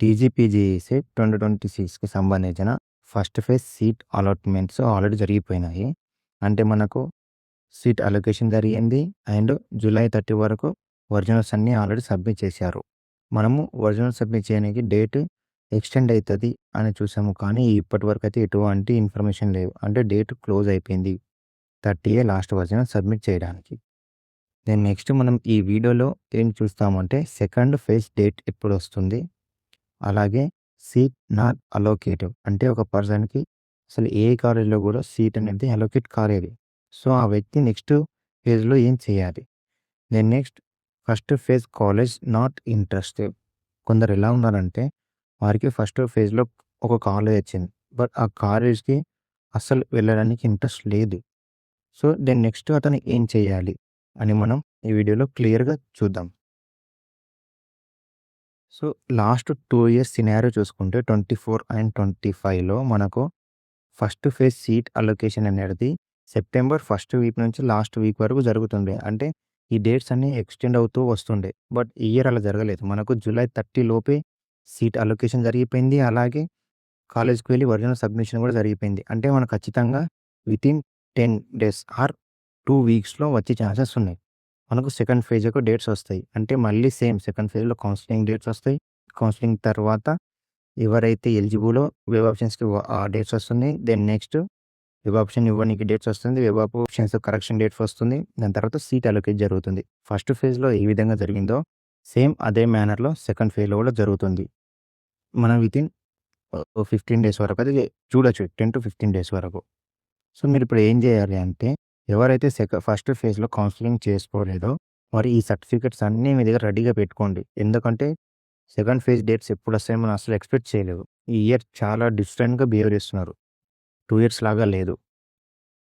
టీజీపీజీసీ 2026కి సంబంధించిన first phase seat allotments already జరిగిపోయినాయి. అంటే మనకు సీట్ అలొకేషన్ జరిగింది. అండ్ జూలై 30 వరకు ఒరిజినల్స్ అన్నీ ఆల్రెడీ సబ్మిట్ చేశారు. మనము ఒరిజినల్ సబ్మిట్ చేయడానికి డేట్ ఎక్స్టెండ్ అయితది అని చూసాము. కానీ ఇప్పటివరకైతే ఎటువంటి ఇన్ఫర్మేషన్ లేవు. అంటే డేట్ క్లోజ్ అయిపోయింది. 30 లాస్ట్ ఒరిజినల్ సబ్మిట్ చేయడానికి. దెన్ నెక్స్ట్ మనం ఈ వీడియోలో ఏం చూస్తామంటే సెకండ్ ఫేజ్ డేట్ ఎప్పుడొస్తుంది? అలాగే సీట్ నాట్ అలోకేటివ్ అంటే ఒక పర్సన్‌కి అసలు ఏ కాలేజ్‌లో కూడా సీట్ అనేది అలోకేట్ కాలేదు. సో, ఆ వ్యక్తి నెక్స్ట్ ఫేజ్‌లో ఏం చేయాలి? Then next first phase college not interested. కొందరు ఎలా ఉన్నారంటే వారికి ఫస్ట్ ఫేజ్‌లో ఒక కాలేజ్ వచ్చింది. బట్ ఆ కాలేజ్‌కి అస్సలు వెళ్ళడానికి ఇంట్రెస్ట్ లేదు. సో, దెన్ నెక్స్ట్ అతను ఏం చేయాలి? అని మనం ఈ వీడియోలో క్లియర్‌గా చూద్దాం. సో, లాస్ట్ 2 ఇయర్స్ సినారియో చూసుకుంటే 24 అండ్ 25లో మనకు ఫస్ట్ ఫేజ్ సీట్ అలొకేషన్ అనేది సెప్టెంబర్ ఫస్ట్ వీక్ నుంచి లాస్ట్ వీక్ వరకు జరుగుతుండే. అంటే ఈ డేట్స్ అన్నీ ఎక్స్‌టెండ్ అవుతూ వస్తుండే. బట్ ఈ ఇయర్ అలా జరగలేదు. మనకు జూలై 30 లోపే సీట్ అలొకేషన్ జరిగిపోయింది. అలాగే కాలేజ్‌కి వెళ్లి ఒరిజినల్ సబ్మిషన్ కూడా జరిగిపోయింది. అంటే మనకు ఖచ్చితంగా వితిన్ 10 డేస్ ఆర్ 2 వీక్స్‌లో వచ్చే ఛాన్సెస్ ఉన్నాయి. మనకు సెకండ్ ఫేజ్‌కు డేట్స్ వస్తాయి. అంటే మళ్ళీ సేమ్ సెకండ్ ఫేజ్‌లో కౌన్సెలింగ్ డేట్స్ వస్తాయి. కౌన్సెలింగ్ తర్వాత ఎవరైతే ఎలిజిబులో వెబ్ ఆప్షన్స్‌కి ఆ డేట్స్ వస్తున్నాయి. దెన్ నెక్స్ట్ వెబ్ ఆప్షన్ ఇవ్వనీకి డేట్స్ వస్తుంది. వెబ్ ఆప్షన్స్ కరెక్షన్ డేట్స్ వస్తుంది. దాని తర్వాత సీట్ అలొకేట్ జరుగుతుంది. ఫస్ట్ ఫేజ్‌లో ఏ విధంగా జరిగిందో సేమ్ అదే మేనర్‌లో సెకండ్ ఫేజ్‌లో కూడా జరుగుతుంది. మనం వితిన్ 15 డేస్ వరకు అయితే చూడొచ్చు. 10-15 డేస్ వరకు. సో, మీరిప్పుడు ఏం జేయాలి అంటే, ఎవరైతే ఫస్ట్ ఫేజ్‌లో కౌన్సెలింగ్ చేసుకోలేదో, వారు ఈ సర్టిఫికేట్స్ అన్నీ మీ దగ్గర రెడీగా పెట్టుకోండి. ఎందుకంటే, సెకండ్ ఫేజ్ డేట్స్ ఎప్పుడొస్తాయో మనం అసలు ఎక్స్‌పెక్ట్ చేయలేదు. ఈ ఇయర్ చాలా డిఫరెంట్‌గా బిహేవ్ చేస్తున్నారు. 2 ఇయర్స్ లాగా లేదు.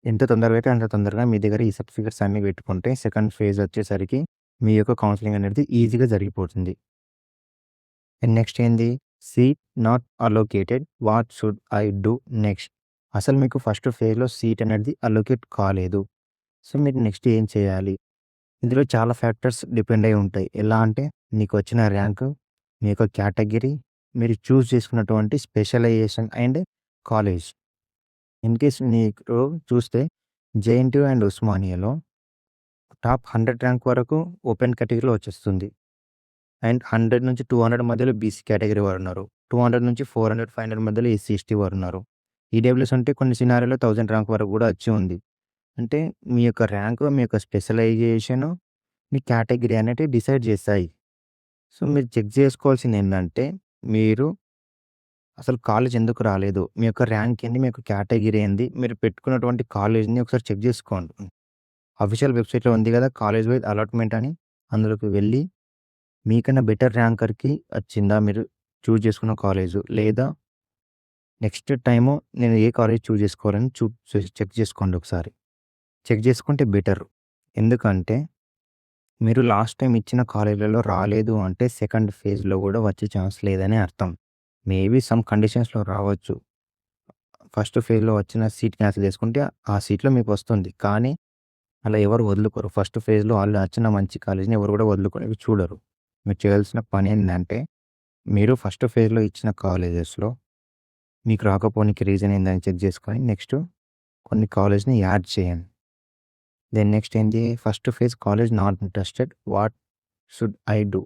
ఎంత తొందరగా అయితే అంత తొందరగా మీ దగ్గర ఈ సర్టిఫికేట్స్ అన్నీ పెట్టుకుంటే, సెకండ్ ఫేజ్ వచ్చేసరికి మీ యొక్క కౌన్సెలింగ్ అనేది ఈజీగా జరిగిపోతుంది. అండ్ నెక్స్ట్ ఏంది? Seat not allocated. What should I do next? అసలు మీకు ఫస్ట్ ఫేజ్‌లో సీట్ అనేది అలోకేట్ కాలేదు. సో, మీరు నెక్స్ట్ ఏం చేయాలి? ఇందులో చాలా ఫ్యాక్టర్స్ డిపెండ్ అయ్యి ఉంటాయి. ఎలా అంటే నీకొచ్చిన ర్యాంకు, మీ యొక్క కేటగిరీ, మీరు చూజ్ చేసుకున్నటువంటి specialisation and college. In case నీకు చూస్తే జేఎన్‌టీయూ అండ్ ఉస్మానియాలో టాప్ 100 ర్యాంక్ వరకు ఓపెన్ కేటగిరీలో వచ్చేస్తుంది. అండ్ 100-200 మధ్యలో బీసీ కేటగిరీ వారున్నారు. 200-400, 500 మధ్యలో ఎస్సీ, ఎస్టీ వారున్నారు. ఈడబ్ల్యూఎస్ అంటే కొన్ని సినారియోలో 1000 ర్యాంక్ వరకు కూడా వచ్చి ఉంది. అంటే మీ యొక్క ర్యాంకు, మీ యొక్క స్పెషలైజేషను, మీ కేటగిరీ అనేటివి డిసైడ్ చేస్తాయి. సో, మీరు చెక్ చేసుకోవాల్సిందేంటంటే, మీరు అసలు కాలేజ్ ఎందుకు రాలేదు? మీ యొక్క ర్యాంక్ ఏంది? మీ యొక్క కేటగిరీ ఏంది? మీరు పెట్టుకున్నటువంటి కాలేజ్‌ని ఒకసారి చెక్ జేసుకోండి. అఫీషియల్ వెబ్‌సైట్‌లో ఉంది గదా! కాలేజ్ వైస్ అలాట్‌మెంట్ అని. అందులోకి వెళ్లి మీకన్నా బెటర్ ర్యాంకర్‌కి వచ్చిందా మీరు చూజ్ చేసుకున్న కాలేజు? లేదా నెక్స్ట్ టైము నేను ఏ కాలేజ్ చూజ్ చేసుకోవాలని చెక్ చేసుకోండి ఒకసారి. చెక్ చేసుకుంటే బెటర్. ఎందుకంటే మీరు లాస్ట్ టైమ్ ఇచ్చిన కాలేజ్‌లలో రాలేదు అంటే సెకండ్ ఫేజ్‌లో గూడా వచ్చే ఛాన్స్ లేదని అర్థం. మేబీ సమ్ కండిషన్స్‌లో రావచ్చు. ఫస్ట్ ఫేజ్‌లో వచ్చిన సీట్ క్యాన్సిల్ చేసుకుంటే ఆ సీట్‌లో మీకొస్తుంది. కానీ అలా ఎవరు వదులుకోరు. ఫస్ట్ ఫేజ్‌లో ఆళ్ళు నచ్చిన మంచి కాలేజ్‌ని ఎవరు గూడా వదులుకోనికి చూడరు. మీరు చేయాల్సిన పనేందంటే మీరు ఫస్ట్ ఫేజ్‌లో ఇచ్చిన కాలేజెస్‌లో మీకు రాకపోనికి రీజన్ ఏందని చెక్ చేసుకొని నెక్స్ట్ కొన్ని కాలేజ్‌ని యాడ్ చేయండి. దెన్ నెక్స్ట్ ఏంటి? First phase college not interested. What should I do?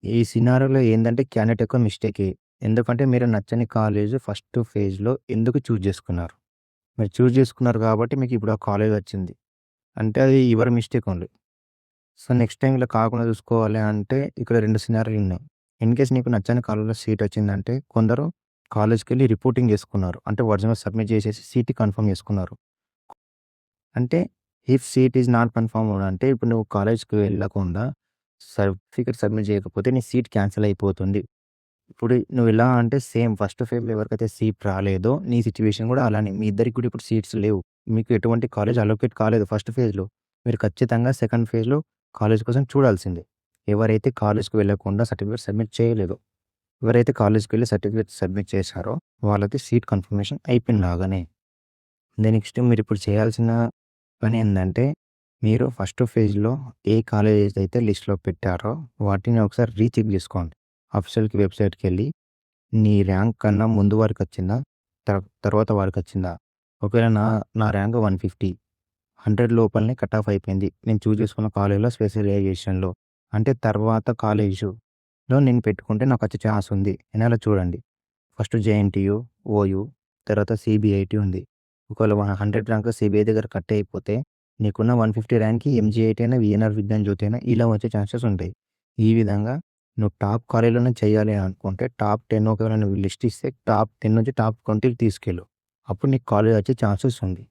ఈ సినారియోలో ఏందంటే క్యాండిడేట్ యొక్క మిస్టేకే. ఎందుకంటే మీరు నచ్చని కాలేజ్ ఫస్ట్ ఫేజ్‌లో ఎందుకు చూజ్ చేసుకున్నారు? మీరు చూజ్ చేసుకున్నారు కాబట్టి మీకు ఇప్పుడు ఆ కాలేజ్ వచ్చింది. అంటే అది your mistake only. So, next time ఇలా కాకుండా చూసుకోవాలి అంటే ఇక్కడ 2 సినారియోలు ఉన్నాయి. ఇన్‌కేస్ నీకు నచ్చని కాలేజ్‌లో సీట్ వచ్చిందంటే కొందరు కాలేజ్‌కెళ్ళి రిపోర్టింగ్ చేసుకున్నారు. అంటే ఒరిజినల్ సబ్మిట్ చేసేసి సీట్ కన్ఫర్మ్ చేసుకున్నారు. అంటే if seat is not confirmed అంటే ఇప్పుడు నువ్వు కాలేజ్‌కి వెళ్ళకుండా సర్టిఫికేట్ సబ్మిట్ చేయకపోతే నీ సీట్ క్యాన్సిల్ అయిపోతుంది. ఇప్పుడు నువ్వెలా అంటే సేమ్ ఫస్ట్ ఫేజ్‌లో ఎవరికైతే సీట్ రాలేదో నీ సిట్యుయేషన్ కూడా అలానే. మీ ఇద్దరికి కూడా ఇప్పుడు సీట్స్ లేవు. మీకు ఎటువంటి కాలేజ్ అలోకేట్ కాలేదు ఫస్ట్ ఫేజ్‌లో. మీరు ఖచ్చితంగా సెకండ్ ఫేజ్‌లో కాలేజ్ కోసం చూడాల్సిందే. ఎవరైతే కాలేజ్‌కి వెళ్ళకుండా సర్టిఫికేట్ సబ్మిట్ చేయలేదో, ఎవరైతే కాలేజ్‌కి వెళ్లి సర్టిఫికేట్ సబ్మిట్ చేశారో వాళ్ళకి సీట్ కన్ఫర్మేషన్ అయిపోయినలాగానే. నెక్స్ట్ మీరిప్పుడు చేయాల్సిన పనేందంటే, మీరు ఫస్ట్ ఫేజ్‌లో ఏ కాలేజెస్ అయితే లిస్ట్‌లో పెట్టారో వాటిని ఒకసారి రీచెక్ జేసుకోండి. అఫీషియల్‌కి వెబ్‌సైట్‌కెళ్ళి నీ ర్యాంక్ కన్నా ముందు వారికొచ్చిందా? తర్వాత వారికొచ్చిందా? ఒకవేళ నా ర్యాంక్ 150, 100 లోపలనే కట్ ఆఫ్ అయిపోయింది. నేను చూజ్ చేసుకున్న కాలేజ్‌లో స్పెషలైజేషన్‌లో. అంటే తర్వాత కాలేజ్‌లో నేను పెట్టుకుంటే నాకొచ్చే ఛాన్స్ ఉంది. ఎలా చూడండి. ఫస్ట్ జేఎన్‌టీయూ, ఓయూ, తర్వాత సీబీఐటీ ఉంది. ఒకవేళ 100 ర్యాంక్ సీబీఐ దగ్గర కట్ అయిపోతే నీకున్న 150 ర్యాంక్‌కి ఎంజీఐటీ అయినా, వీఎన్ఆర్ విజ్ఞాన్ జ్యోతి అయినా ఇలా వచ్చే ఛాన్సెస్ ఉంటాయి. ఈ విధంగా నువ్వు టాప్ కాలేజ్‌లోనే చేయాలి అనుకుంటే టాప్ 10 ఒకవేళ నువ్వు లిస్ట్ ఇస్తే టాప్ 10 నుంచి టాప్ 20కి తీసుకెళ్ళు. అప్పుడు నీకు కాలేజ్ వచ్చే ఛాన్సెస్ ఉంది.